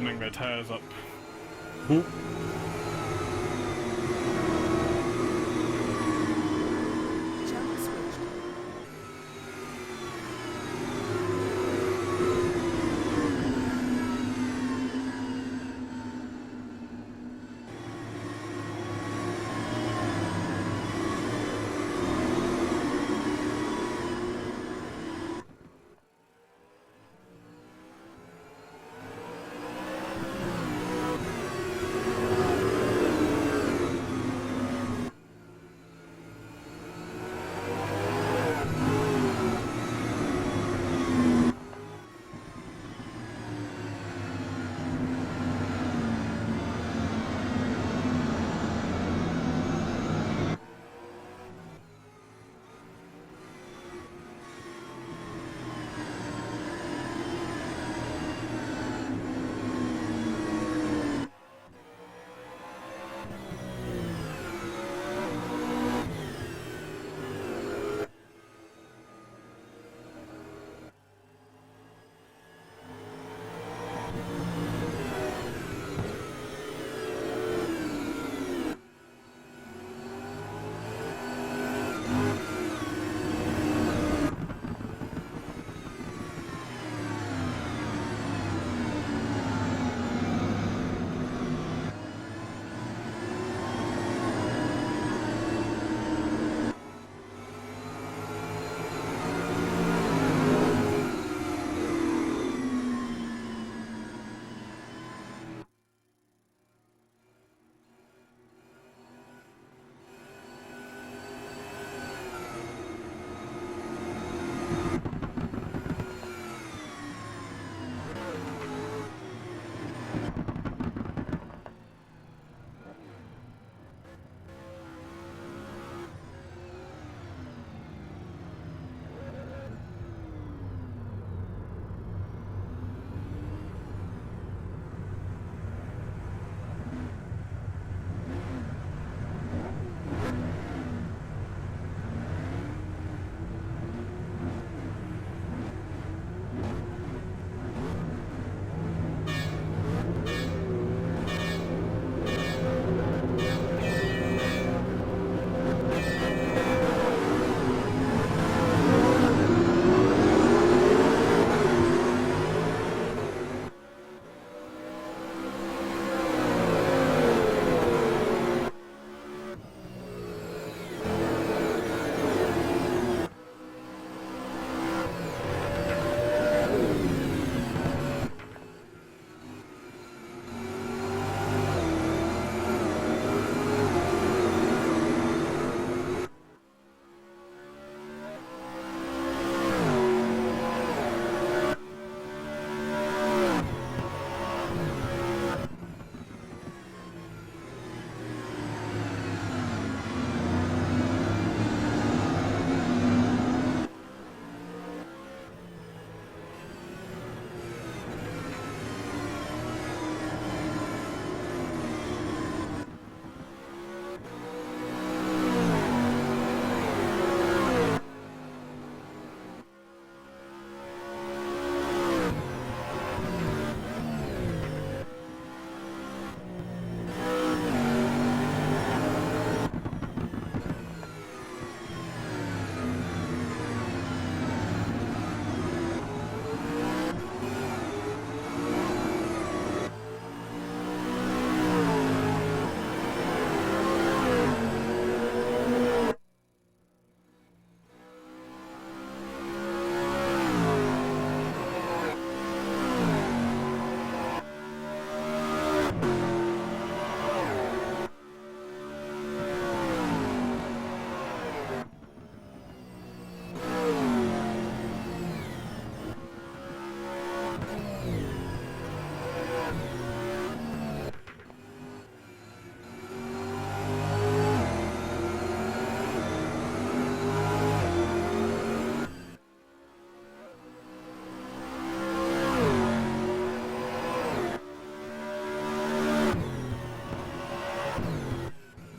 running their tyres up. Channel switched.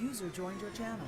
User joined your channel.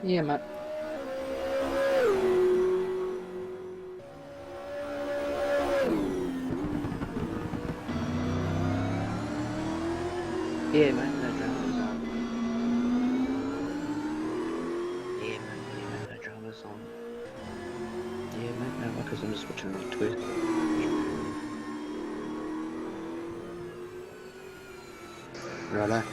Yeah, man. Yeah, man, no dramas on. Yeah, man, no dramas on. Yeah, man, no ruckus. I'm just watching the Twitter. Righto.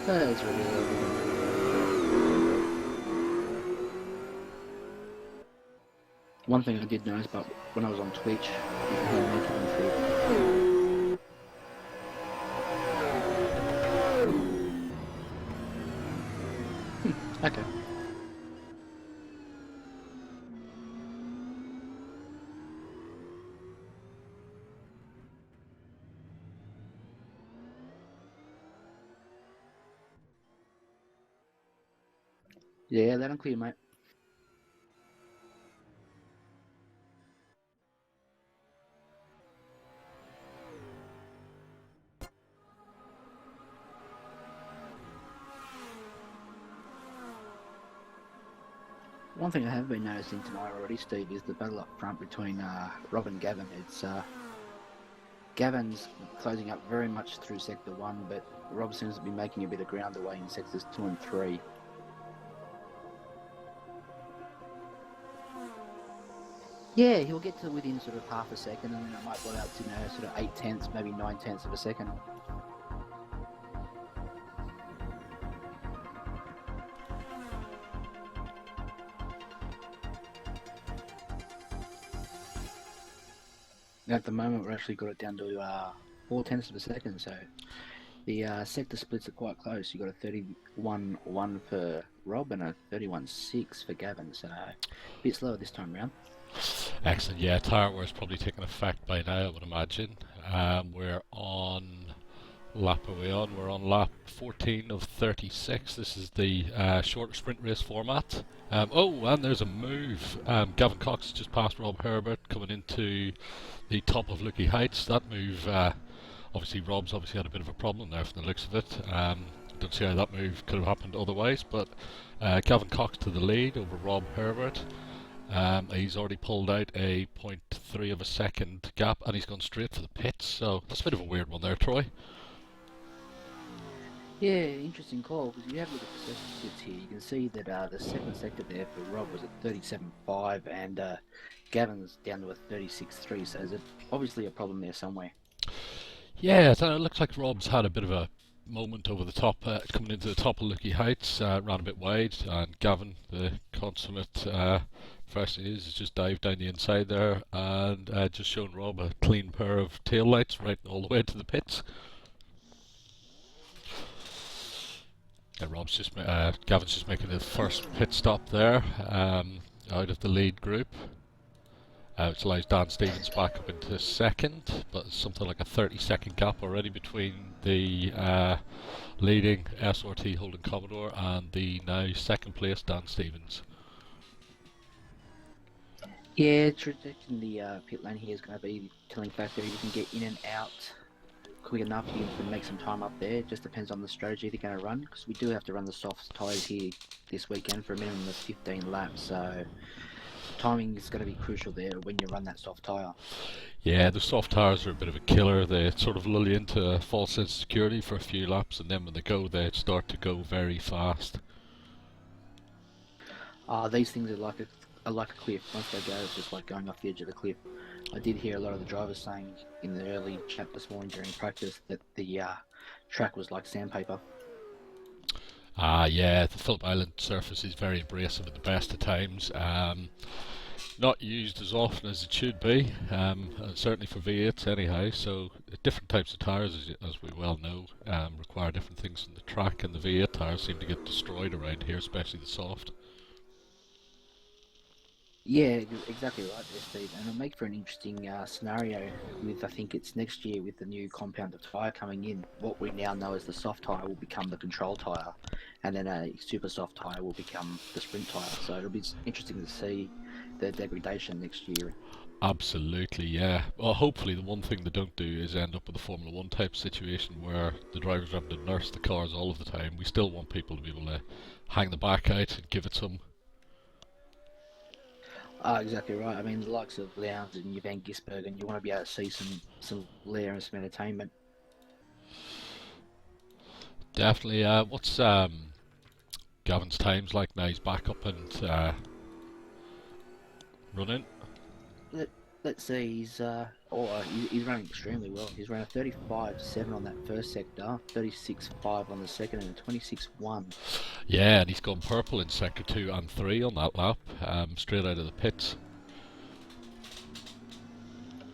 That's really lovely. One thing I did notice, but when I was on Twitch, you can hear me talking feed. Okay. Yeah, that I'm clear, mate. One thing I have been noticing tonight already, Steve, is the battle up front between Rob and Gavin. It's Gavin's closing up very much through Sector 1, but Rob seems to be making a bit of ground away in Sectors 2 and 3. Yeah, he'll get to within sort of half a second, and then it might blow out to, sort of 8/10, maybe 9/10 of a second. At the moment, we've actually got it down to 4/10 of a second, so the sector splits are quite close. You've got a 31-1 for Rob and a 31-6 for Gavin, so a bit slower this time round. Excellent. Yeah, tyre wear is probably taking effect by now, I would imagine. We're on lap are we on? We're on lap 14 of 36. This is the shorter sprint race format. Oh, and there's a move. Gavin Cox has just passed Rob Herbert coming into the top of Lucky Heights. That move, obviously Rob's obviously had a bit of a problem there from the looks of it. Don't see how that move could have happened otherwise, but Gavin Cox to the lead over Rob Herbert. He's already pulled out a 0.3 of a second gap, and he's gone straight for the pits, so that's a bit of a weird one there, Troy. Yeah, interesting call, because you have a look at the statistics here. You can see that the second sector there for Rob was at 37.5, and Gavin's down to a 36.3, so there's obviously a problem there somewhere. Yeah, so it looks like Rob's had a bit of a moment over the top, coming into the top of Lucky Heights, ran a bit wide, and Gavin, the consummate first he is, has just dived down the inside there and just shown Rob a clean pair of tail lights right all the way to the pits. Gavin's just making the first pit stop there, out of the lead group. Which allows Dan Stevens back up into second, but it's something like a 30-second gap already between the leading SRT Holden Commodore and the now second place Dan Stevens. Yeah, protecting the pit lane here is going to be the telling factor. You can get in and out quick enough, you can make some time up there. It just depends on the strategy they're going to run, because we do have to run the soft tyres here this weekend for a minimum of 15 laps, so timing is going to be crucial there when you run that soft tyre. Yeah, the soft tyres are a bit of a killer. They sort of lull you into a false sense of security for a few laps, and then when they go, they start to go very fast. These things are like a cliff. Once they go, it's just like going off the edge of the cliff. I did hear a lot of the drivers saying in the early chat this morning during practice that the track was like sandpaper. Yeah, the Phillip Island surface is very abrasive at the best of times. Not used as often as it should be, certainly for V8s anyhow, so different types of tyres, as we well know, require different things from the track, and the V8 tyres seem to get destroyed around here, especially the soft. Yeah, exactly right there, Steve. And it'll make for an interesting scenario with, I think it's next year with the new compound of tyre coming in. What we now know as the soft tyre will become the control tyre, and then a super soft tyre will become the sprint tyre. So it'll be interesting to see the degradation next year. Absolutely, yeah. Well, hopefully the one thing they don't do is end up with a Formula 1 type situation where the drivers are having to nurse the cars all of the time. We still want people to be able to hang the back out and give it some. Exactly right. I mean, the likes of Lowndes and your Van Gisbergen, you want to be able to see some lair and some entertainment. Definitely. What's Gavin's times like now? He's back up and running. Let's see, he's running extremely well. He's run a 35.7 on that first sector, 36.5 on the second, and a 26.1. Yeah, and he's gone purple in sector 2 and 3 on that lap, straight out of the pits.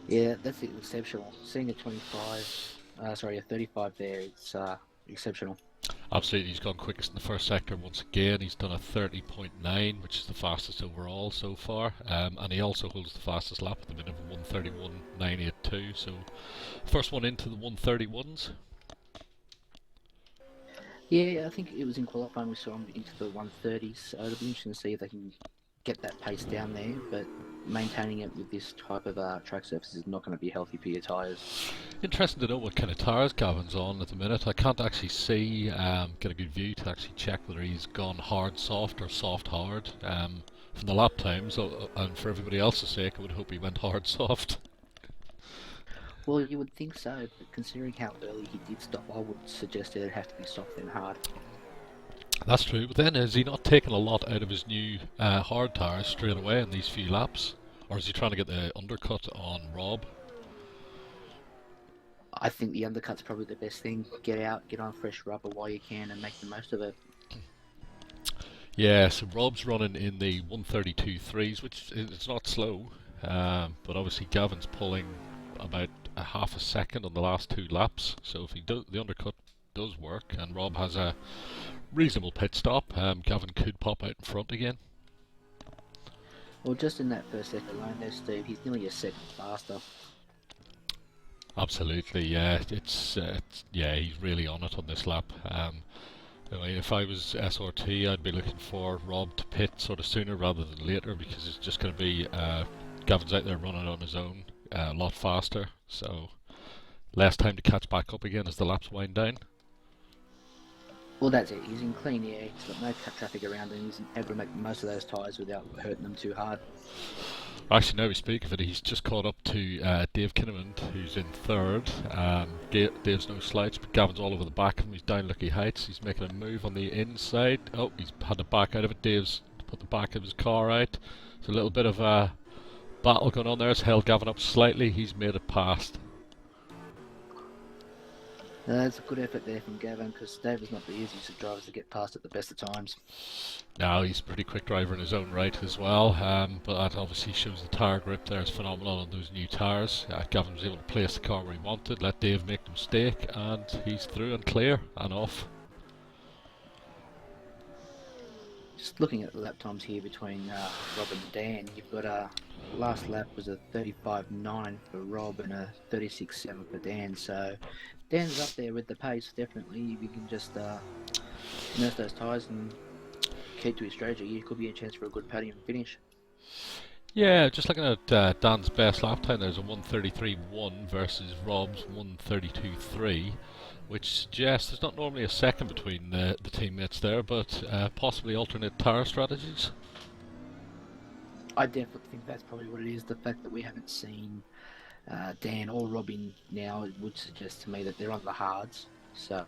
Yeah, that's exceptional. Seeing a a 35 there, it's exceptional. Absolutely, he's gone quickest in the first sector once again. He's done a 30.9, which is the fastest overall so far, and he also holds the fastest lap at the minute of 1:31.982. So, first one into the 1:31s. Yeah, I think it was in qualifying we saw him into the 130s, so it'll be interesting to see if they can get that pace down there, but maintaining it with this type of track surface is not going to be healthy for your tyres. Interesting to know what kind of tyres Gavin's on at the minute. I can't actually see, get a good view to actually check whether he's gone hard soft or soft hard from the lap times, and for everybody else's sake I would hope he went hard soft. Well, you would think so, but considering how early he did stop, I would suggest it'd have to be soft and hard. That's true, but then has he not taken a lot out of his new hard tyres straight away in these few laps? Or is he trying to get the undercut on Rob? I think the undercut's probably the best thing. Get out, get on fresh rubber while you can, and make the most of it. Yeah, so Rob's running in the 132.3s, which is not slow, but obviously Gavin's pulling about a half a second on the last 2 laps, so if he the undercut does work and Rob has a reasonable pit stop, Gavin could pop out in front again. Well, just in that first sector alone there, Steve, he's nearly a second faster. Absolutely, yeah. Yeah, he's really on it on this lap. I mean, if I was SRT, I'd be looking for Rob to pit sort of sooner rather than later, because it's just going to be Gavin's out there running on his own a lot faster, so less time to catch back up again as the laps wind down. Well, that's it. He's in clean air. He's got no traffic around him. He's able to make most of those tyres without hurting them too hard. Actually, now we speak of it, he's just caught up to Dave Kinnaman, who's in third. Dave's no slouch, but Gavin's all over the back of him. He's down Lucky Heights. He's making a move on the inside. Oh, he's had to back out of it. Dave's put the back of his car out. There's a little bit of a battle going on there. It's held Gavin up slightly. He's made it past. That's a good effort there from Gavin, because Dave is not the easiest of drivers to get past at the best of times. No, he's a pretty quick driver in his own right as well, but that obviously shows the tyre grip there is phenomenal on those new tyres. Gavin was able to place the car where he wanted, let Dave make the mistake, and he's through and clear and off. Just looking at the lap times here between Rob and Dan, you've got last lap was a 35.9 for Rob and a 36.7 for Dan, so Dan's up there with the pace, definitely. If you can just nurse those tyres and keep to his strategy, it could be a chance for a good podium finish. Yeah, just looking at Dan's best lap time, there's a 1:33.1 versus Rob's 1:32.3, which suggests there's not normally a second between the teammates there, but possibly alternate tyre strategies. I definitely think that's probably what it is. The fact that we haven't seen Dan or Robin now, it would suggest to me that they're on the hards. So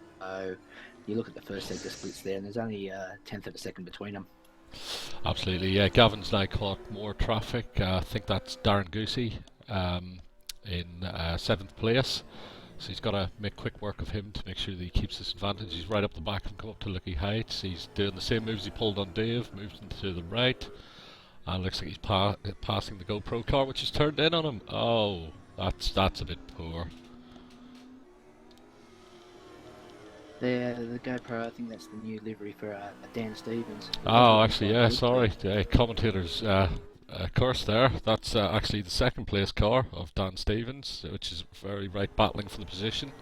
you look at the first sector splits there, and there's only a tenth of a second between them. Absolutely, yeah. Gavin's now caught more traffic. I think that's Darren Goosey in 7th place. So he's got to make quick work of him to make sure that he keeps this advantage. He's right up the back and come up to Lucky Heights. He's doing the same moves he pulled on Dave, moves into the right. And looks like he's passing the GoPro car, which is turned in on him. Oh, that's a bit poor. The GoPro, I think that's the new livery for Dan Stevens. Oh, actually, yeah, sorry. Commentator's curse there. That's actually the 2nd place car of Dan Stevens, which is very right battling for the position.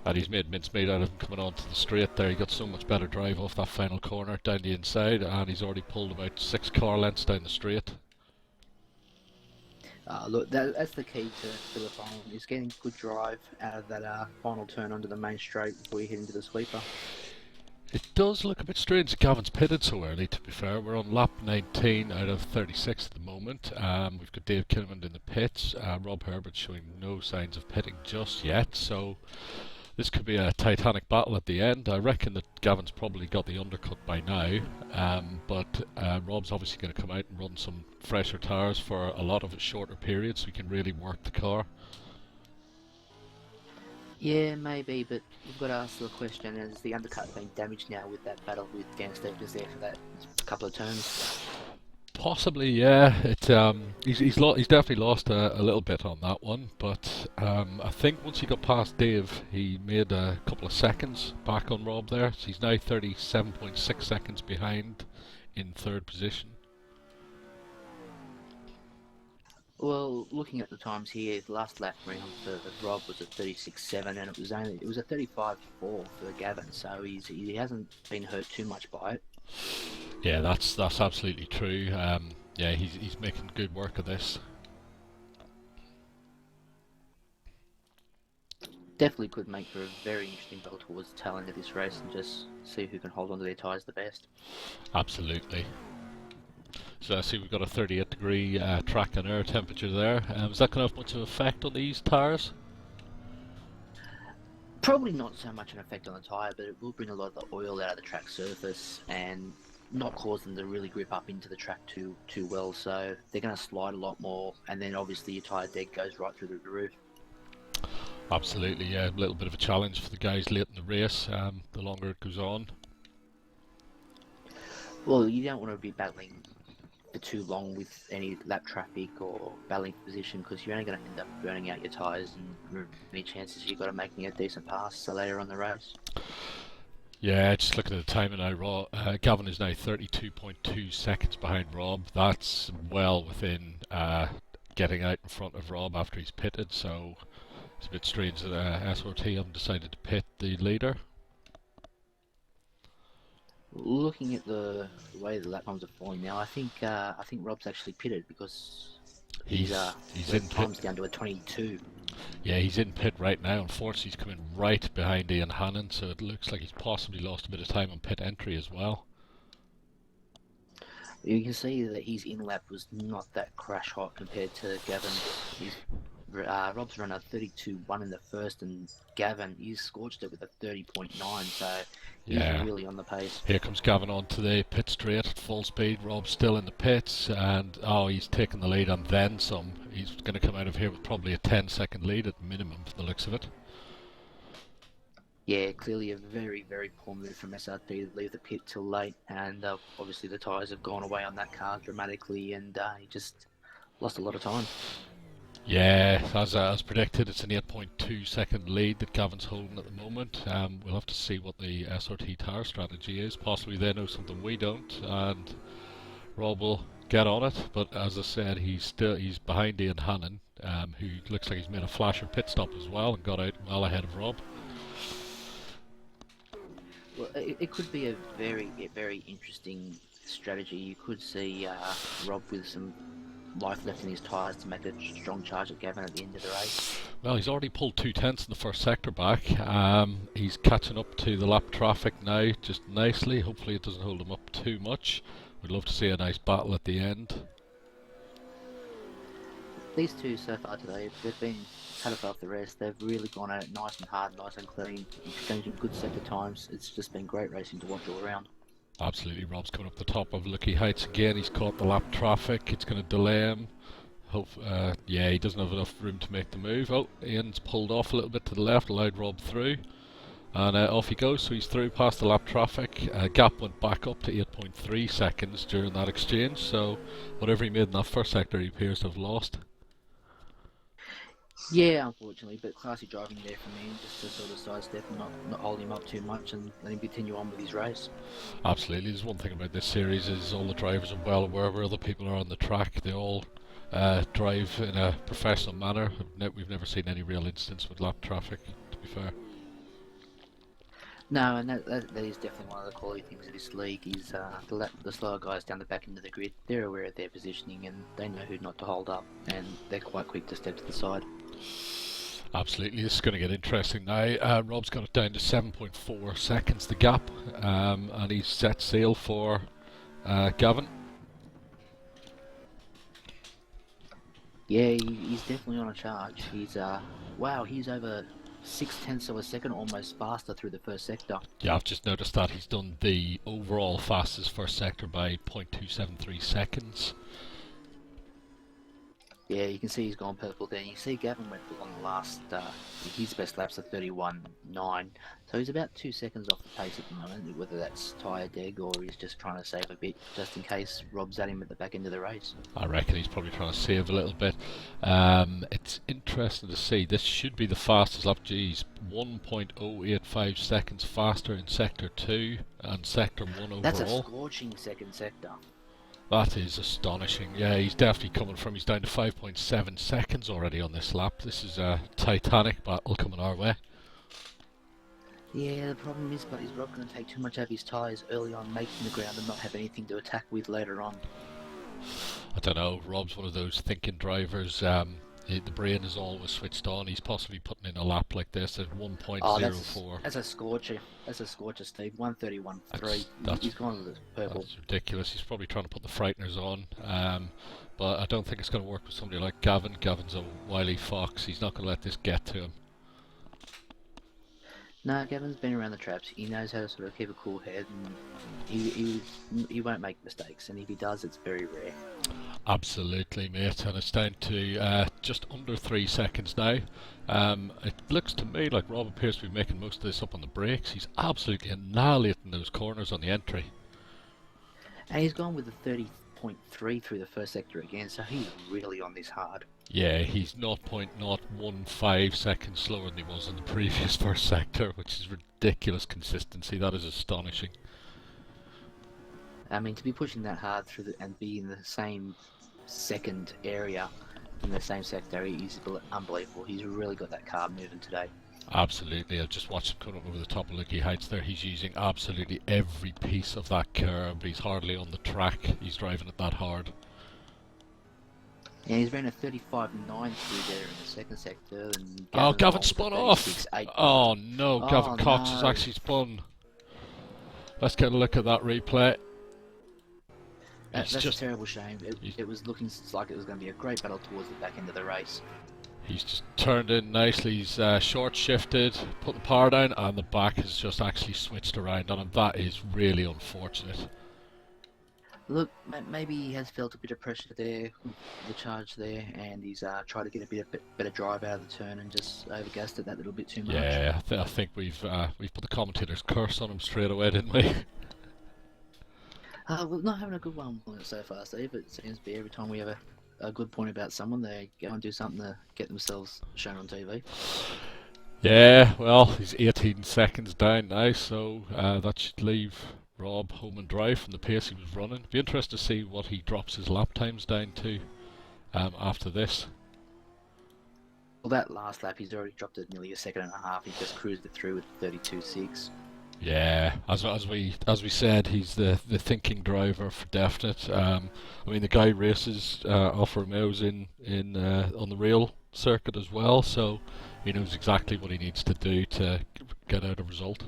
And he's made mincemeat out of him coming onto the straight there. He got so much better drive off that final corner down the inside, and he's already pulled about 6 car lengths down the straight. Look, that's the key to the final, is getting good drive out of that final turn onto the main straight before you head into the sweeper. It does look a bit strange that Gavin's pitted so early, to be fair. We're on lap 19 out of 36 at the moment. We've got Dave Kinnaman in the pits. Rob Herbert's showing no signs of pitting just yet, so This could be a titanic battle at the end. I reckon that Gavin's probably got the undercut by now, but Rob's obviously going to come out and run some fresher tyres for a lot of a shorter period so he can really work the car. Yeah, maybe, but we've got to ask the question: has the undercut been damaged now with that battle with Dan Stevens there for that couple of turns? Possibly, yeah. He's definitely lost a little bit on that one, but I think once he got past Dave, he made a couple of seconds back on Rob there. So he's now 37.6 seconds behind in third position. Well, looking at the times here, the last lap round for Rob was a 36.7, and it was a 35.4 for Gavin. So he hasn't been hurt too much by it. Yeah, that's absolutely true. Yeah, he's making good work of this. Definitely could make for a very interesting battle towards the tail end of this race, and just see who can hold on to their tyres the best. Absolutely. So I see we've got a 38-degree track and air temperature there. Is that going to have much of an effect on these tyres? Probably not so much an effect on the tyre, but it will bring a lot of the oil out of the track surface and not cause them to really grip up into the track too well. So they're going to slide a lot more, and then obviously your tyre deck goes right through the roof. Absolutely, yeah. A little bit of a challenge for the guys late in the race, the longer it goes on. Well, you don't want to be battling for too long with any lap traffic or battling for position, because you're only going to end up burning out your tyres and any chances you've got of making a decent pass later on the race. Yeah, just looking at the timing now, Gavin is now 32.2 seconds behind Rob. That's well within getting out in front of Rob after he's pitted, so it's a bit strange that SRT haven't decided to pit the leader. Looking at the way the lap times are falling now, I think Rob's actually pitted, because He's in time's pit. down to a 22. Yeah, he's in pit right now. Unfortunately, he's coming right behind Ian Hannon, so it looks like he's possibly lost a bit of time on pit entry as well. You can see that his in-lap was not that crash hot compared to Gavin's. Rob's run a 32.1 in the first, and Gavin, he's scorched it with a 30.9, so he's really on the pace. Here comes Gavin onto the pit straight at full speed. Rob's still in the pits, and he's taking the lead and then some. He's going to come out of here with probably a 10-second lead at minimum from the looks of it. Yeah, clearly a very, very poor move from SRT to leave the pit till late, and obviously the tyres have gone away on that car dramatically, and he just lost a lot of time. Yeah, as predicted, it's an 8.2 second lead that Gavin's holding at the moment. We'll have to see what the SRT tyre strategy is. Possibly they know something we don't, and Rob will get on it. But as I said, he's behind Ian Hannon, who looks like he's made a flasher pit stop as well and got out well ahead of Rob. Well, it could be a very, very interesting strategy. You could see Rob with some life left in his tyres to make a strong charge at Gavin at the end of the race. Well, he's already pulled 2/10 in the first sector back. He's catching up to the lap traffic now just nicely. Hopefully it doesn't hold him up too much. We'd love to see a nice battle at the end. These two so far today, they've been cut above the rest. They've really gone at it nice and hard, nice and clean, exchanging good sector times. It's just been great racing to watch all around. Absolutely, Rob's coming up the top of Lucky Heights again. He's caught the lap traffic. It's going to delay him. Yeah, he doesn't have enough room to make the move. Oh, Ian's pulled off a little bit to the left, allowed Rob through. And off he goes, so he's through past the lap traffic. Gap went back up to 8.3 seconds during that exchange, so whatever he made in that first sector, he appears to have lost. Yeah, unfortunately, but classy driving there for me, just to sort of sidestep and not hold him up too much and let him continue on with his race. Absolutely. There's one thing about this series is all the drivers are well aware where other people are on the track. They all drive in a professional manner. We've never seen any real instance with lap traffic, to be fair. No, and that is definitely one of the quality things of this league is the slower guys down the back end of the grid. They're aware of their positioning and they know who not to hold up, and they're quite quick to step to the side. Absolutely, this is going to get interesting now. Rob's got it down to 7.4 seconds, the gap, and he's set sail for Gavin. Yeah, he's definitely on a charge. He's over 0.6 of a second almost faster through the first sector. Yeah, I've just noticed that he's done the overall fastest first sector by 0.273 seconds. Yeah, you can see he's gone purple there. You see Gavin went on the last, his best laps are 31.9, so he's about 2 seconds off the pace at the moment, whether that's tyre deg or he's just trying to save a bit just in case Rob's at him at the back end of the race. I reckon he's probably trying to save a little bit. It's interesting to see, this should be the fastest lap. Geez, 1.085 seconds faster in Sector 2 and Sector 1 overall. That's a scorching second sector. That is astonishing. Yeah, he's definitely coming from, he's down to 5.7 seconds already on this lap. This is a titanic battle coming our way. Yeah, the problem is, but is Rob going to take too much out of his tyres early on, making the ground and not have anything to attack with later on? I don't know, Rob's one of those thinking drivers. The brain is always switched on. He's possibly putting in a lap like this at 1.04. Oh, that's a scorcher. That's a scorcher, Steve. 1:31.3. He's gone with the purple. That's ridiculous. He's probably trying to put the frighteners on. But I don't think it's going to work with somebody like Gavin. Gavin's a wily fox. He's not going to let this get to him. No, Gavin's been around the traps. He knows how to sort of keep a cool head, and he won't make mistakes. And if he does, it's very rare. Absolutely, mate, and it's down to just under 3 seconds now. It looks to me like Rob appears to be making most of this up on the brakes. He's absolutely annihilating those corners on the entry. And he's gone with a 30.3 through the first sector again, so he's really on this hard. Yeah, he's 0.015 seconds slower than he was in the previous first sector, which is ridiculous consistency. That is astonishing. I mean, to be pushing that hard through and be in the same second area in the same sector is unbelievable. He's really got that car moving today. Absolutely. I've just watched him come up over the top of Lucky Heights there. He's using absolutely every piece of that curb, but he's hardly on the track. He's driving it that hard. Yeah, he's ran a 35.9 through there in the second sector. And Gavin spun off! Oh no, Gavin Cox has actually spun. Let's get a look at that replay. That's a terrible shame. It was looking like it was going to be a great battle towards the back end of the race. He's just turned in nicely. He's short shifted, put the power down, and the back has just actually switched around on him. That is really unfortunate. Look, maybe he has felt a bit of pressure there, the charge there, and he's tried to get a bit better drive out of the turn and just overgassed it that little bit too much. Yeah, I think we've put the commentator's curse on him straight away, didn't we? We're not having a good one on it so far, Steve. It seems to be every time we have a good point about someone, they go and do something to get themselves shown on TV. Yeah, well, he's 18 seconds down now, so that should leave Rob home and dry from the pace he was running. Be interested to see what he drops his lap times down to after this. Well, that last lap, he's already dropped it nearly a second and a half. He just cruised it through with 32.6. Yeah, as we said, he's the thinking driver for definite. I mean, the guy races Alfa Romeos in on the rail circuit as well, so he knows exactly what he needs to do to get out a result.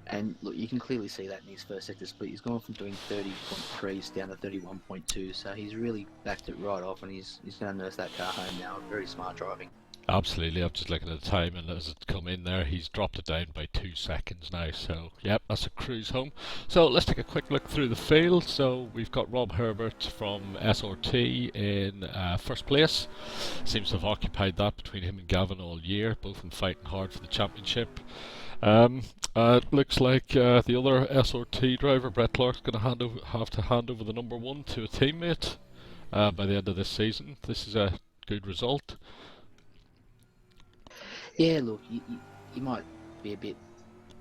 And look, you can clearly see that in his first sector split. He's gone from doing 30.3s down to 31.2, so he's really backed it right off, and he's going to nurse that car home now. Very smart driving. Absolutely, I'm just looking at the time, and as it's come in there, he's dropped it down by 2 seconds now, so yep, that's a cruise home. So let's take a quick look through the field. So we've got Rob Herbert from SRT in first place. Seems to have occupied that between him and Gavin all year, both of them fighting hard for the championship. It looks like the other SRT driver, Brett Clark's going to have to hand over the number 1 to a teammate by the end of this season. This is a good result. Yeah, look, you might be a bit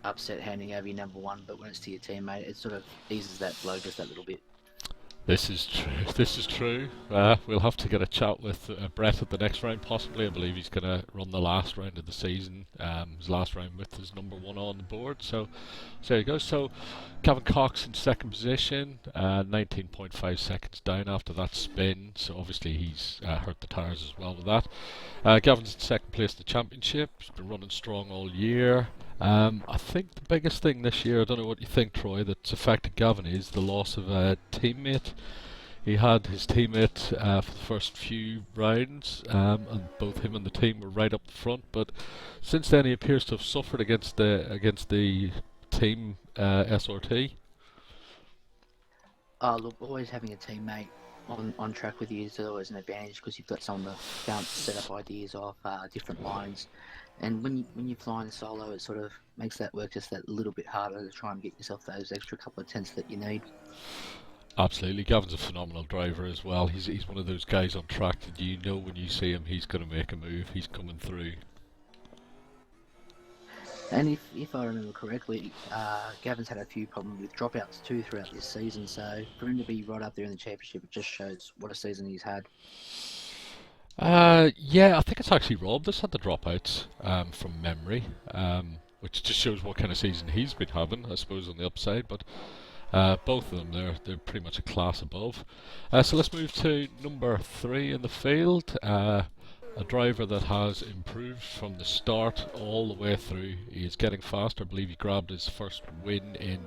upset handing over your number 1, but when it's to your teammate, it sort of eases that blow just that little bit. This is true. This is true. We'll have to get a chat with Brett at the next round, possibly. I believe he's going to run the last round of the season. His last round with his number 1 on the board. So there you go. So Gavin Cox in second position, 19.5 seconds down after that spin. So obviously he's hurt the tyres as well with that. Gavin's in second place in the championship. He's been running strong all year. I think the biggest thing this year, I don't know what you think, Troy, that's affected Gavin is the loss of a teammate. He had his teammate for the first few rounds, and both him and the team were right up the front. But since then, he appears to have suffered against the team SRT. Look, always having a teammate on track with you is always an advantage because you've got someone to bounce set up ideas off different lines. And when you're flying solo, it sort of makes that work just that little bit harder to try and get yourself those extra couple of tenths that you need. Absolutely, Gavin's a phenomenal driver as well. He's one of those guys on track that you know when you see him, he's going to make a move. He's coming through. And if I remember correctly, Gavin's had a few problems with dropouts too throughout this season. So for him to be right up there in the championship, it just shows what a season he's had. Yeah, I think it's actually Rob that's had the dropouts from memory, which just shows what kind of season he's been having, I suppose, on the upside. But both of them, they're pretty much a class above. So let's move to number 3 in the field. A driver that has improved from the start all the way through. He is getting faster. I believe he grabbed his first win in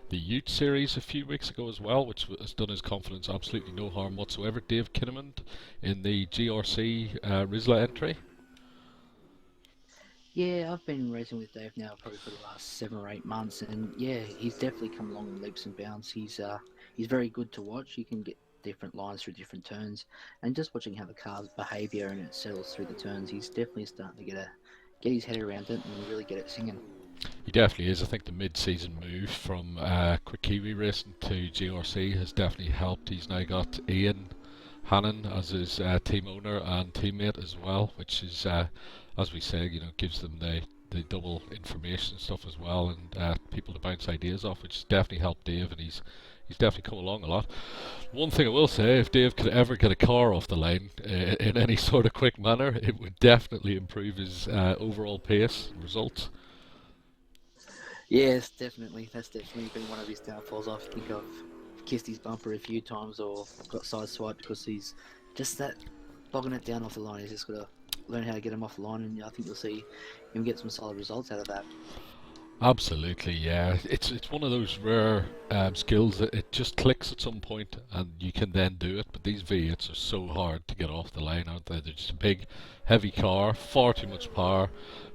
the Ute Series a few weeks ago as well, which has done his confidence absolutely no harm whatsoever. Dave Kinnaman in the GRC Rizla entry. Yeah, I've been racing with Dave now probably for the last 7 or 8 months, and yeah, he's definitely come along in leaps and bounds. He's very good to watch. You can get different lines through different turns, and just watching how the car's behaviour and it settles through the turns, he's definitely starting to get his head around it and really get it singing. He definitely is. I think the mid-season move from Quick Kiwi Racing to GRC has definitely helped. He's now got Ian Hannon as his team owner and teammate as well, which is, as we say, gives them the double information stuff as well, and people to bounce ideas off, which has definitely helped Dave, and he's definitely come along a lot. One thing I will say, if Dave could ever get a car off the line in any sort of quick manner, it would definitely improve his overall pace and results. Yes, definitely. That's definitely been one of his downfalls. I think I've kissed his bumper a few times or got sideswiped because he's just that bogging it down off the line. He's just got to learn how to get him off the line, and I think you'll see him get some solid results out of that. Absolutely, yeah. It's one of those rare skills that it just clicks at some point and you can then do it. But these V8s are so hard to get off the line, aren't they? They're just a big, heavy car, far too much power,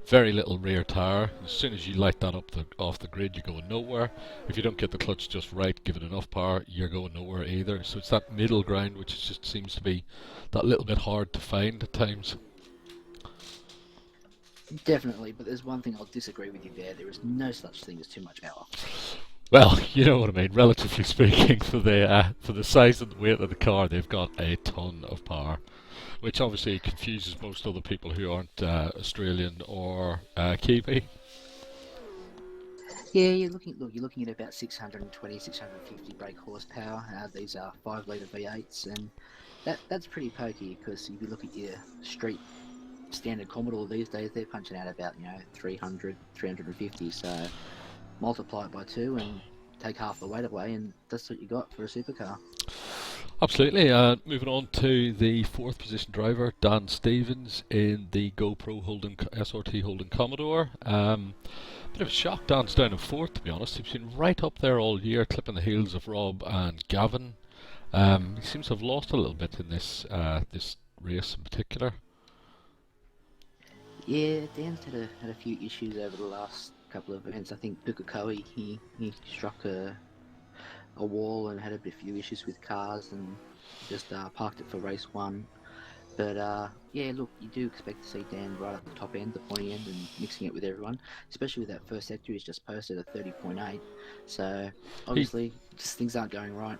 very little rear tyre. As soon as you light that up off the grid, you're going nowhere. If you don't get the clutch just right, give it enough power, you're going nowhere either. So it's that middle ground which just seems to be that little bit hard to find at times. Definitely, but there's one thing I'll disagree with you there. There is no such thing as too much power. Well, you know what I mean. Relatively speaking, for the size and the weight of the car, they've got a ton of power, which obviously confuses most other people who aren't Australian or Kiwi. Yeah, you're looking at about 620, 650 brake horsepower. These are 5-litre V8s, and that's pretty pokey because if you look at your street standard Commodore these days, they're punching out about 300, 350. So multiply it by 2 and take half the weight away, and that's what you got for a supercar. Absolutely. Moving on to the 4th position driver, Dan Stevens in the GoPro SRT Holden Commodore. Bit of a shock. Dan's down in 4th, to be honest. He's been right up there all year, clipping the heels of Rob and Gavin. He seems to have lost a little bit in this race in particular. Yeah, Dan's had a few issues over the last couple of events. I think Bukakoe, he struck a wall and had a few issues with cars and just parked it for race 1. But yeah, look, you do expect to see Dan right at the top end, the pointy end, and mixing it with everyone, especially with that first sector he's just posted at 30.8. So obviously, just things aren't going right.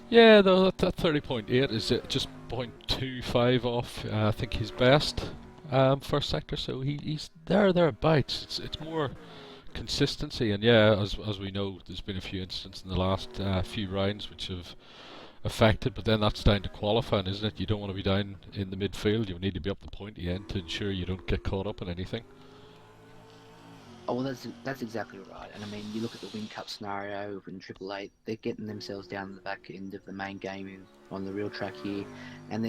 Yeah, though that 30.8 is just 0.25 off, I think, his best first sector. So he's thereabouts. It's more consistency, and yeah, as we know, there's been a few incidents in the last few rounds which have affected, but then that's down to qualifying, isn't it? You don't want to be down in the midfield. You need to be up the pointy end to ensure you don't get caught up in anything. Oh, well, that's exactly right. And I mean, you look at the Win Cup scenario in Triple Eight, they're getting themselves down the back end of the main game on the real track here, and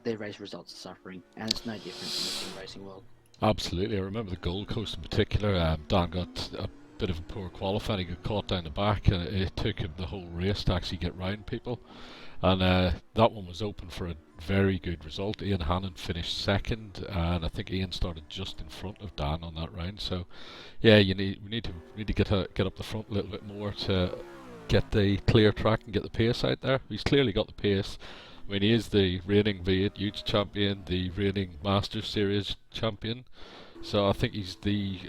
their race results are suffering, and it's no different in the sim racing world. Absolutely. I remember the Gold Coast in particular. Dan got bit of a poor qualifying. He got caught down the back, and it took him the whole race to actually get round people. And that one was open for a very good result. Ian Hannon finished second, and I think Ian started just in front of Dan on that round. So, yeah, we need to get up the front a little bit more to get the clear track and get the pace out there. He's clearly got the pace. I mean, he is the reigning V8 Youth champion, the reigning Masters Series champion. So I think he's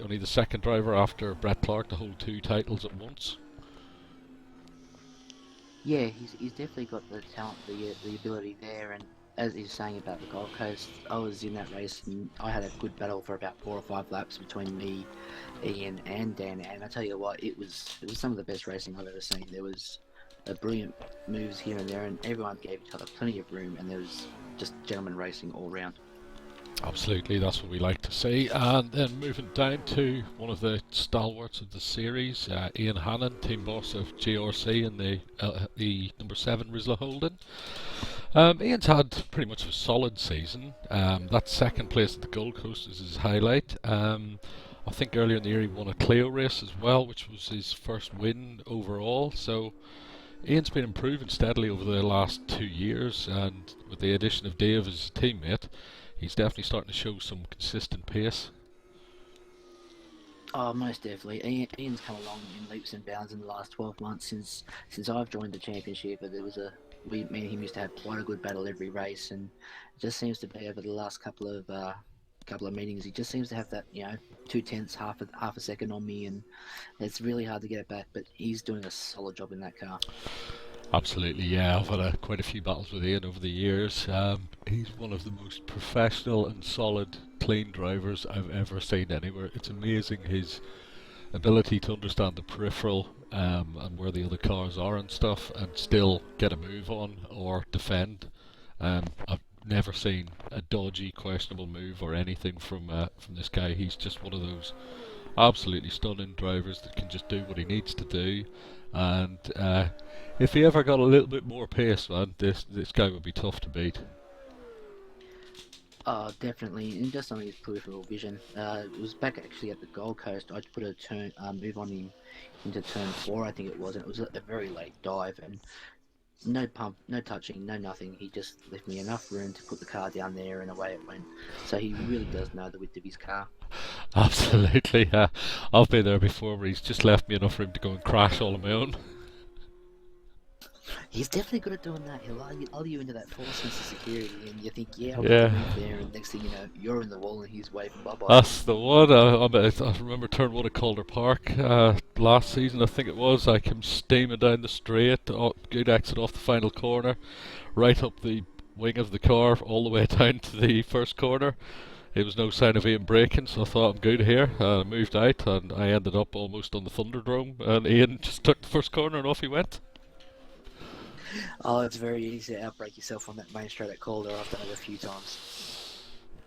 only the second driver after Brett Clark to hold 2 titles at once. Yeah, he's definitely got the talent, the ability there, and as he's saying about the Gold Coast, I was in that race and I had a good battle for about 4 or 5 laps between me, Ian, and Dan. And I tell you what, it was some of the best racing I've ever seen. There was brilliant moves here and there, and everyone gave each other plenty of room, and there was just gentleman racing all round. Absolutely, that's what we like to see. And then moving down to one of the stalwarts of the series, Ian Hannon, team boss of GRC in the number 7 Rizla Holden. Ian's had pretty much a solid season. That second place at the Gold Coast is his highlight. I think earlier in the year he won a Clio race as well, which was his first win overall. So Ian's been improving steadily over the last 2 years, and with the addition of Dave as his teammate, he's definitely starting to show some consistent pace. Oh, most definitely. Ian's come along in leaps and bounds in the last 12 months since I've joined the championship. But me and him used to have quite a good battle every race, and it just seems to be over the last couple of meetings, he just seems to have that 2/10, half a second on me, and it's really hard to get it back. But he's doing a solid job in that car. Absolutely, yeah. I've had quite a few battles with Ian over the years. He's one of the most professional and solid, clean drivers I've ever seen anywhere. It's amazing his ability to understand the peripheral and where the other cars are and stuff, and still get a move on or defend. I've never seen a dodgy, questionable move or anything from this guy. He's just one of those absolutely stunning drivers that can just do what he needs to do. And if he ever got a little bit more pace, man, this guy would be tough to beat. Oh, definitely, and just on his peripheral vision. It was back actually at the Gold Coast. I put a move on him into turn 4, I think it was, and it was a very late dive, and no pump, no touching, no nothing. He just left me enough room to put the car down there, and away it went. So he really does know the width of his car. Absolutely, yeah. I've been there before where he's just left me enough room to go and crash all on my own. He's definitely good at doing that. He'll lull you into that false sense of security, and you think, I'll move there, and next thing you know, you're in the wall and he's waving bye-bye. That's the one. I remember turn 1 at Calder Park last season, I think it was. I came steaming down the straight, good exit off the final corner, right up the wing of the car, all the way down to the first corner. There was no sign of Ian braking, so I thought I'm good here. I moved out, and I ended up almost on the Thunderdome, and Ian just took the first corner and off he went. Oh, it's very easy to outbrake yourself on that main straight at Calder. I've done it a few times.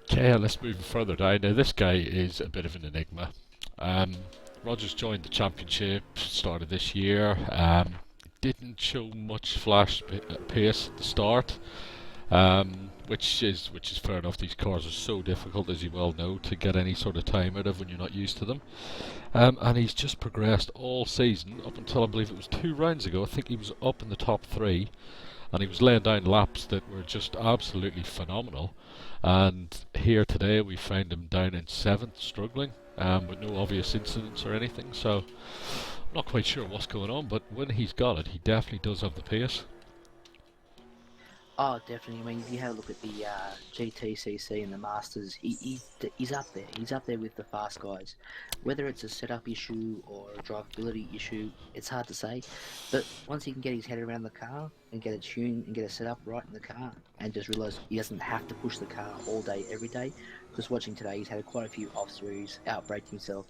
Okay, let's move further down. Now, this guy is a bit of an enigma. Rogers joined the championship, started this year. Didn't show much flash pace at the start, which is fair enough. These cars are so difficult, as you well know, to get any sort of time out of when you're not used to them. And he's just progressed all season up until, I believe it was 2 rounds ago. I think he was up in the top 3, and he was laying down laps that were just absolutely phenomenal. And here today we found him down in 7th, struggling, with no obvious incidents or anything. So I'm not quite sure what's going on, but when he's got it, he definitely does have the pace. Oh, definitely. I mean, if you have a look at the GTCC and the Masters, he's up there. He's up there with the fast guys. Whether it's a setup issue or a drivability issue, it's hard to say. But once he can get his head around the car and get it tuned and get it set up right in the car, and just realise he doesn't have to push the car all day, every day. Because watching today, he's had quite a few offs where he's outbraked himself.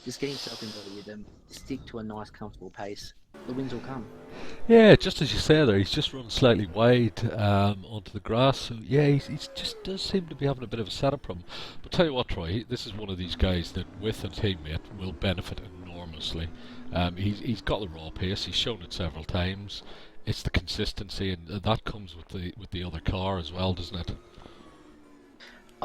Just get himself into the rhythm, stick to a nice, comfortable pace. The wins will come. Yeah, just as you say there, he's just run slightly wide onto the grass. So yeah, he's just does seem to be having a bit of a setup problem. But tell you what, Troy, this is one of these guys that, with a teammate, will benefit enormously. He's got the raw pace. He's shown it several times. It's the consistency, and that comes with the other car as well, doesn't it?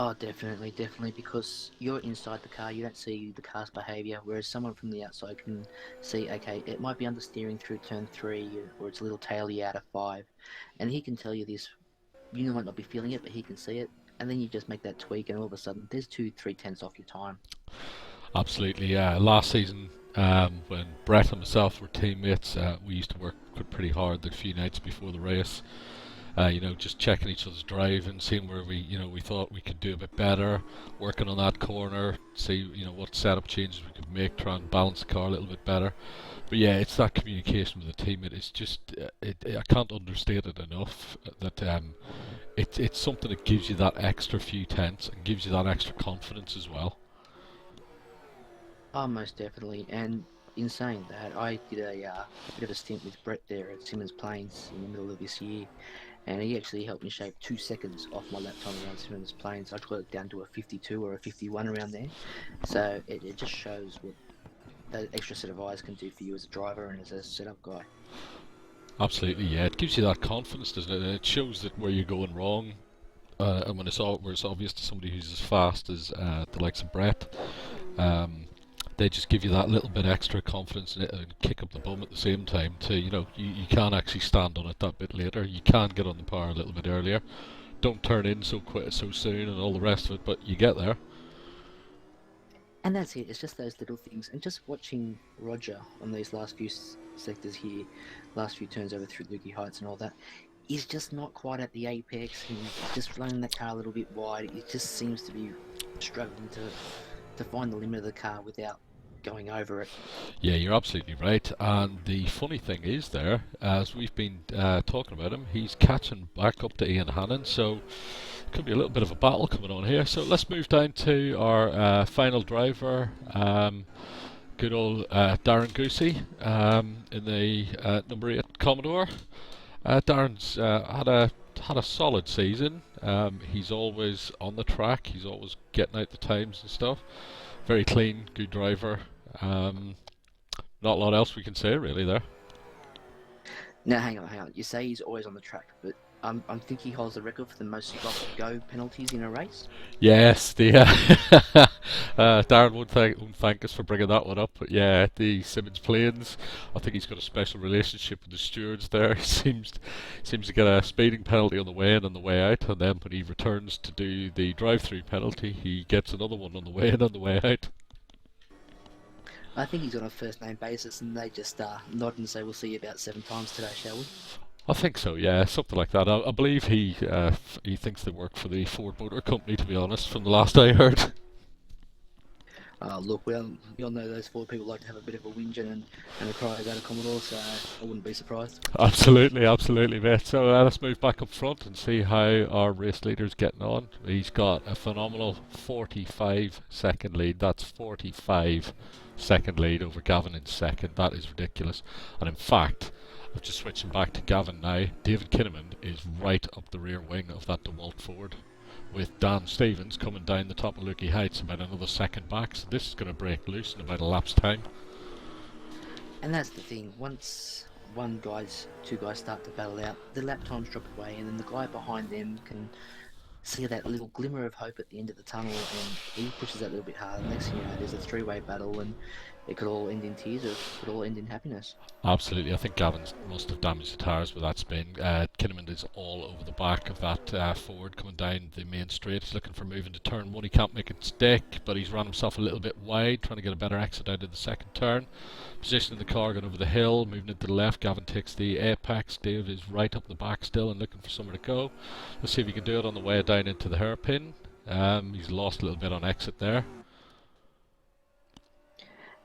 Oh, definitely, definitely, because you're inside the car, you don't see the car's behaviour, whereas someone from the outside can see, okay, it might be understeering through turn 3, or it's a little taily out of 5, and he can tell you this. You might not be feeling it, but he can see it, and then you just make that tweak, and all of a sudden, there's 2-3 tenths off your time. Absolutely, yeah. Last season, when Brett and myself were teammates, we used to work pretty hard the few nights before the race. Just checking each other's drive and seeing where we thought we could do a bit better, working on that corner, see, what setup changes we could make, try and balance the car a little bit better. But yeah, it's that communication with the team. It's just, I can't understate it enough that it's something that gives you that extra few tenths and gives you that extra confidence as well. Oh, most definitely. And in saying that, I did a bit of a stint with Brett there at Simmons Plains in the middle of this year, and he actually helped me shave 2 seconds off my lap time around Simmons Plains. I got it down to a 52 or a 51 around there. So it just shows what that extra set of eyes can do for you as a driver and as a setup guy. Absolutely, yeah. It gives you that confidence, doesn't it? And it shows that where you're going wrong, and where it's obvious to somebody who's as fast as the likes of Brett. They just give you that little bit extra confidence in it and kick up the bum at the same time to, you can actually stand on it that bit later. You can get on the power a little bit earlier. Don't turn in so soon and all the rest of it, but you get there. And that's it. It's just those little things. And just watching Roger on these last few sectors here, last few turns over through Lukey Heights and all that, he's just not quite at the apex. He's just running that car a little bit wide. It just seems to be struggling to find the limit of the car without going over it. Yeah, you're absolutely right. And the funny thing is there, as we've been talking about him, he's catching back up to Ian Hannon, so could be a little bit of a battle coming on here. So let's move down to our final driver, good old Darren Goosey in the number 8 Commodore. Darren's had a solid season. He's always on the track. He's always getting out the times and stuff. Very clean, good driver. Not a lot else we can say really there. Now, hang on. You say he's always on the track, but I'm thinking he holds the record for the most stop-go penalties in a race. Yes, the Darren won't thank us for bringing that one up, but yeah, the Simmons Plains. I think he's got a special relationship with the stewards there. He seems to get a speeding penalty on the way in and the way out, and then when he returns to do the drive-through penalty, he gets another one on the way in and the way out. I think he's on a first-name basis, and they just nod and say, "We'll see you about 7 times today, shall we?" I think so, yeah, something like that. I believe he thinks they work for the Ford Motor Company, to be honest, from the last I heard. Look, we all know those Ford people like to have a bit of a whinge and a cry about a Commodore, so I wouldn't be surprised. Absolutely, mate. So let's move back up front and see how our race leader's getting on. He's got a phenomenal 45-second lead. That's 45-second lead over Gavin in second. That is ridiculous. And in fact, I'm just switching back to Gavin now. David Kinnaman is right up the rear wing of that DeWalt Ford, with Dan Stevens coming down the top of Lukey Heights about another second back. So this is going to break loose in about a lap's time. And that's the thing. Once two guys start to battle out, the lap times drop away, and then the guy behind them can see that little glimmer of hope at the end of the tunnel, and he pushes that little bit harder. Next thing you know, there's a three-way battle, and it could all end in tears, or it could all end in happiness. Absolutely. I think Gavin must have damaged the tyres with that spin. Kinnaman is all over the back of that Ford coming down the main straight. He's looking for moving to turn 1. He can't make it stick, but he's run himself a little bit wide, trying to get a better exit out of the second turn. Positioning the car, going over the hill, moving it to the left. Gavin takes the apex. Dave is right up the back still and looking for somewhere to go. Let's see if he can do it on the way down into the hairpin. He's lost a little bit on exit there.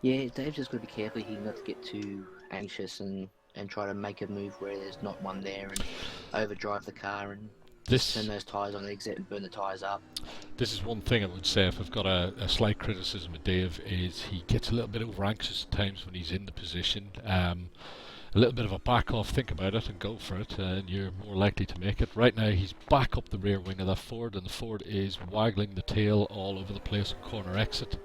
Yeah, Dave's just got to be careful here not to get too anxious and try to make a move where there's not one there and overdrive the car and turn those tyres on the exit and burn the tyres up. This is one thing I would say, if I've got a slight criticism of Dave, is he gets a little bit over anxious at times when he's in the position. A little bit of a back off, think about it and go for it, and you're more likely to make it. Right now he's back up the rear wing of that Ford, and the Ford is waggling the tail all over the place on corner exit.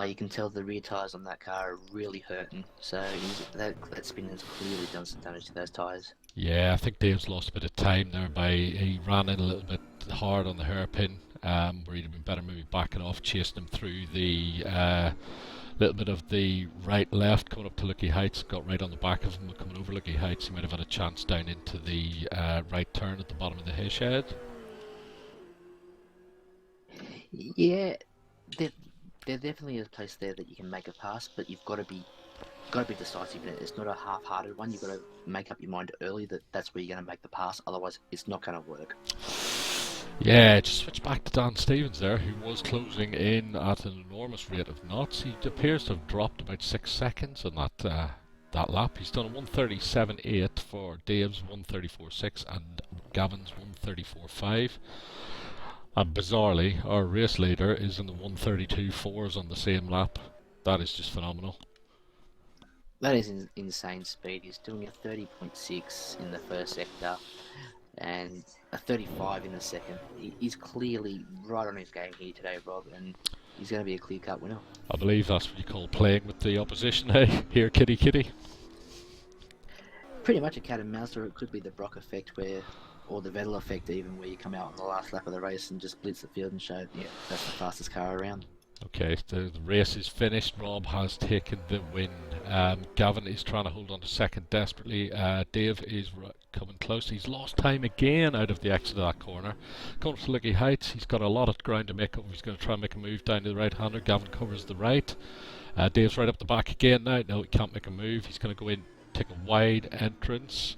You can tell the rear tyres on that car are really hurting, so that spin has clearly done some damage to those tyres. Yeah, I think Dave's lost a bit of time there he ran in a little bit hard on the hairpin, where he'd have been better maybe backing off, chasing him through the little bit of the right-left, coming up to Lucky Heights, got right on the back of him, coming over Lucky Heights. He might have had a chance down into the right turn at the bottom of the hay shed. Yeah, there definitely is a place there that you can make a pass, but you've got to be decisive in it. It's not a half-hearted one. You've got to make up your mind early that that's where you're going to make the pass. Otherwise, it's not going to work. Yeah, just switch back to Dan Stevens there, who was closing in at an enormous rate of knots. He appears to have dropped about 6 seconds on that lap. He's done a 137.8 for Dave's 134.6 and Gavin's 134.5. And bizarrely, our race leader is in the 132.4s on the same lap. That is just phenomenal. That is insane speed. He's doing a 30.6 in the first sector and a 35 in the second. He's clearly right on his game here today, Rob, and he's going to be a clear-cut winner. I believe that's what you call playing with the opposition, hey? Here, kitty kitty. Pretty much a cat and mouse, or it could be the Brock effect or the Vettel effect even, where you come out on the last lap of the race and just blitz the field and show, yeah, that's the fastest car around. Okay, the race is finished. Rob has taken the win. Gavin is trying to hold on to second desperately. Dave is coming close. He's lost time again out of the exit of that corner. Comes to Lucky Heights. He's got a lot of ground to make up. He's going to try and make a move down to the right-hander. Gavin covers the right. Dave's right up the back again now. No, he can't make a move. He's going to go in, take a wide entrance.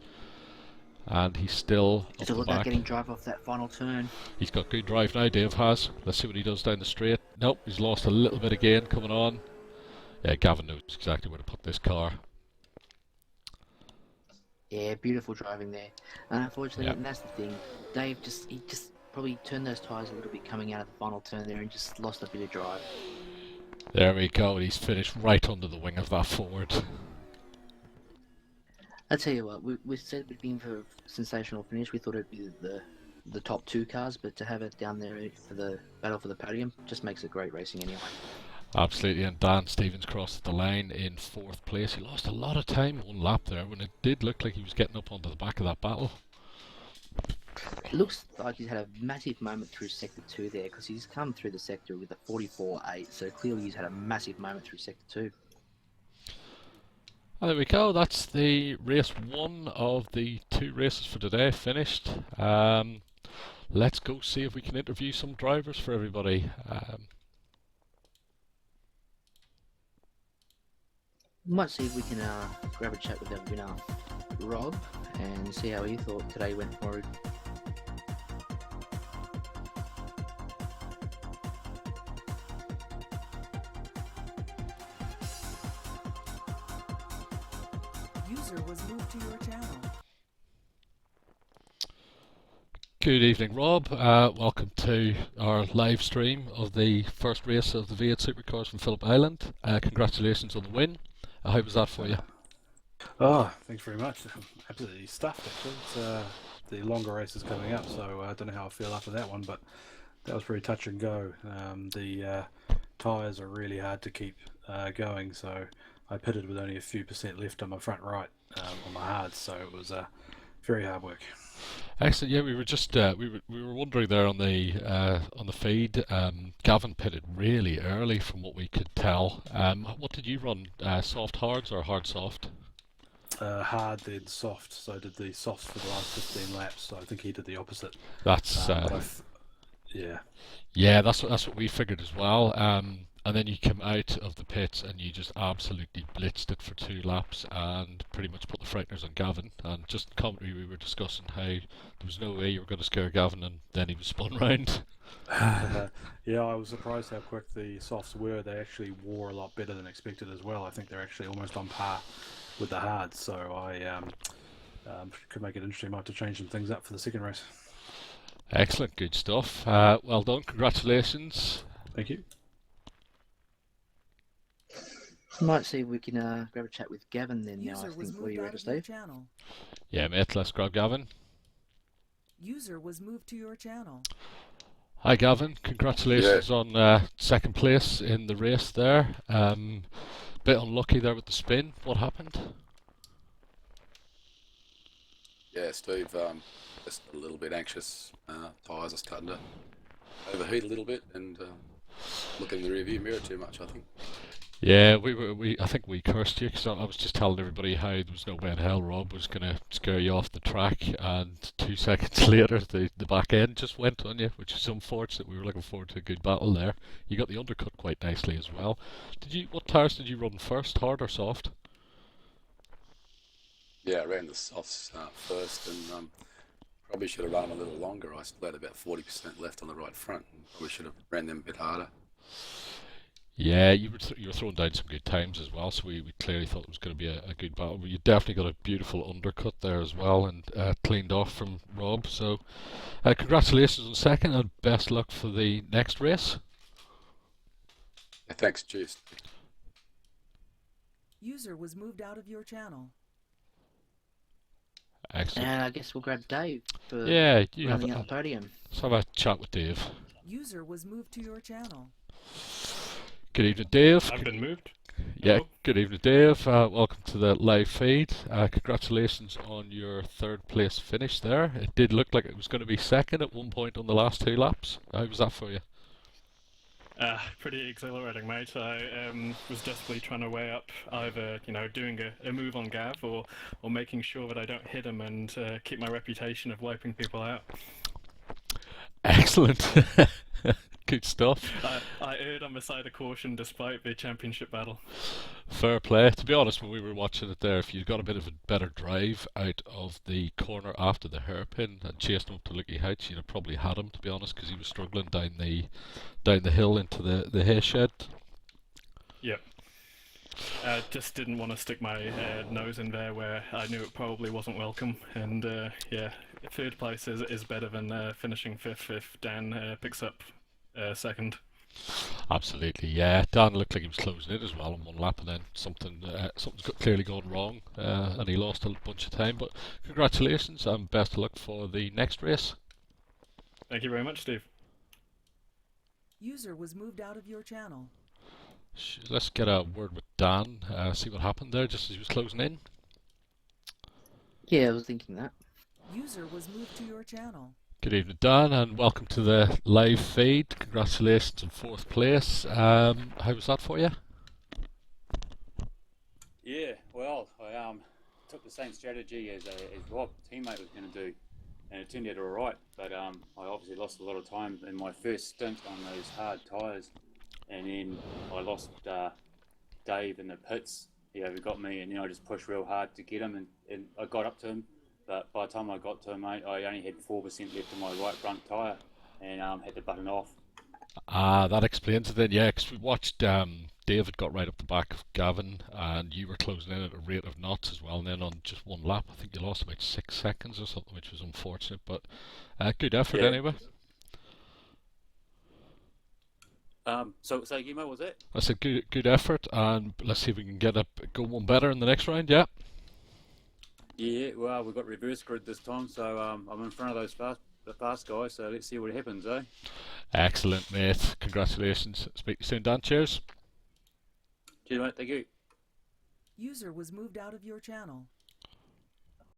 And he's still up the look back. at getting drive off that final turn. He's got good drive now, Dave has. Let's see what he does down the straight. Nope, he's lost a little bit again coming on. Yeah, Gavin knows exactly where to put this car. Yeah, beautiful driving there. And unfortunately, and that's the thing, Dave he just probably turned those tyres a little bit coming out of the final turn there and just lost a bit of drive. There we go, he's finished right under the wing of that Ford. I tell you what, we said we'd been for a sensational finish. We thought it'd be the top two cars, but to have it down there for the battle for the podium just makes it great racing anyway. Absolutely, and Dan Stevens crossed the line in 4th place. He lost a lot of time one lap there when it did look like he was getting up onto the back of that battle. It looks like he's had a massive moment through Sector 2 there, because he's come through the sector with a 44.8, so clearly he's had a massive moment through Sector 2. And there we go, that's the race 1 of the 2 races for today finished. Let's go see if we can interview some drivers for everybody. Might see if we can grab a chat with our winner, Rob, and see how he thought today went for him. User was moved to your channel. Good evening, Rob. Welcome to our live stream of the first race of the V8 Supercars from Phillip Island. Congratulations on the win. How was that for you? Oh, thanks very much. Absolutely stuffed, actually. It's the longer race is coming up, so I don't know how I feel after that one, but that was pretty touch and go. The tyres are really hard to keep going, so I pitted with only a few % left on my front right on my hards, so it was very hard work. Excellent. Yeah, we were just we were wondering there on the feed. Gavin pitted really early, from what we could tell. What did you run? Soft hards or hard soft? Hard then soft. So I did the softs for the last 15 laps. So I think he did the opposite. That's yeah. Yeah, that's what we figured as well. And then you come out of the pits and you just absolutely blitzed it for 2 laps and pretty much put the frighteners on Gavin. And just in commentary we were discussing how there was no way you were going to scare Gavin, and then he was spun round. Yeah, I was surprised how quick the softs were. They actually wore a lot better than expected as well. I think they're actually almost on par with the hards, so I could make it interesting. Might have to change some things up for the second race. Excellent, good stuff. Well done, congratulations. Thank you. Might see if we can grab a chat with Gavin then now, I User was think. What are moved you out ready, of your Steve? channel. Yeah, mate, let's grab Gavin. User was moved to your channel. Hi Gavin, congratulations on second place in the race there. Bit unlucky there with the spin. What happened? Yeah, Steve, just a little bit anxious. Tyres are starting to overheat a little bit, and looking in the rearview mirror too much, I think. Yeah, I think we cursed you because I was just telling everybody how there was no way in hell Rob was going to scare you off the track, and 2 seconds later the back end just went on you, which is unfortunate. We were looking forward to a good battle there. You got the undercut quite nicely as well. What tyres did you run first, hard or soft? Yeah, I ran the softs first, and probably should have run them a little longer. I still had about 40% left on the right front, and probably should have ran them a bit harder. Yeah, you were throwing down some good times as well, so we clearly thought it was going to be a good battle. But you definitely got a beautiful undercut there as well, and cleaned off from Rob. So congratulations on second, and best luck for the next race. Yeah, thanks, cheers. User was moved out of your channel. Excellent. And I guess we'll grab Dave for Yeah, you have running out the podium. let's have a chat with Dave. User was moved to your channel. Good evening, Dave. I've been moved. Yeah, Hello. good evening, Dave. Welcome to the live feed. Congratulations on your third place finish there. It did look like it was going to be second at one point on the last 2 laps. How was that for you? Pretty exhilarating, mate. I was desperately trying to weigh up either, doing a move on Gav or making sure that I don't hit him and keep my reputation of wiping people out. Excellent. Good stuff. I erred on the side of caution despite the championship battle. Fair play. To be honest, when we were watching it there, if you'd got a bit of a better drive out of the corner after the hairpin and chased him up to Lucky Heights, you'd have probably had him, to be honest, because he was struggling down the hill into the hay shed. Yep. Just didn't want to stick my nose in there where I knew it probably wasn't welcome. And yeah, third place is better than finishing fifth if Dan picks up second. Absolutely, yeah. Dan looked like he was closing it as well in one lap, and then something's clearly gone wrong, and he lost a bunch of time. But congratulations, and best of luck for the next race. Thank you very much, Steve. User was moved out of your channel. Let's get a word with Dan, see what happened there just as he was closing in. Yeah, I was thinking that. User was moved to your channel. Good evening, Dan, and welcome to the live feed. Congratulations on fourth place. How was that for you? Yeah, well, I took the same strategy as Rob, teammate, was going to do, and it turned out all right. But I obviously lost a lot of time in my first stint on those hard tyres, and then I lost Dave in the pits. He overgot me, and then I just pushed real hard to get him, and I got up to him. But by the time I got to him, mate, I only had 4% left on my right front tyre, and had to button off. That explains it then, yeah, because we watched David got right up the back of Gavin, and you were closing in at a rate of knots as well, and then on just one lap, I think you lost about 6 seconds or something, which was unfortunate, but good effort anyway. So again, what was that? I said good effort, and let's see if we can go one better in the next round, yeah. Yeah, well, we've got reverse grid this time, so I'm in front of the fast guys, so let's see what happens, eh? Excellent, mate. Congratulations. Speak to you soon, Dan. Cheers. Cheers, mate. Thank you. User was moved out of your channel.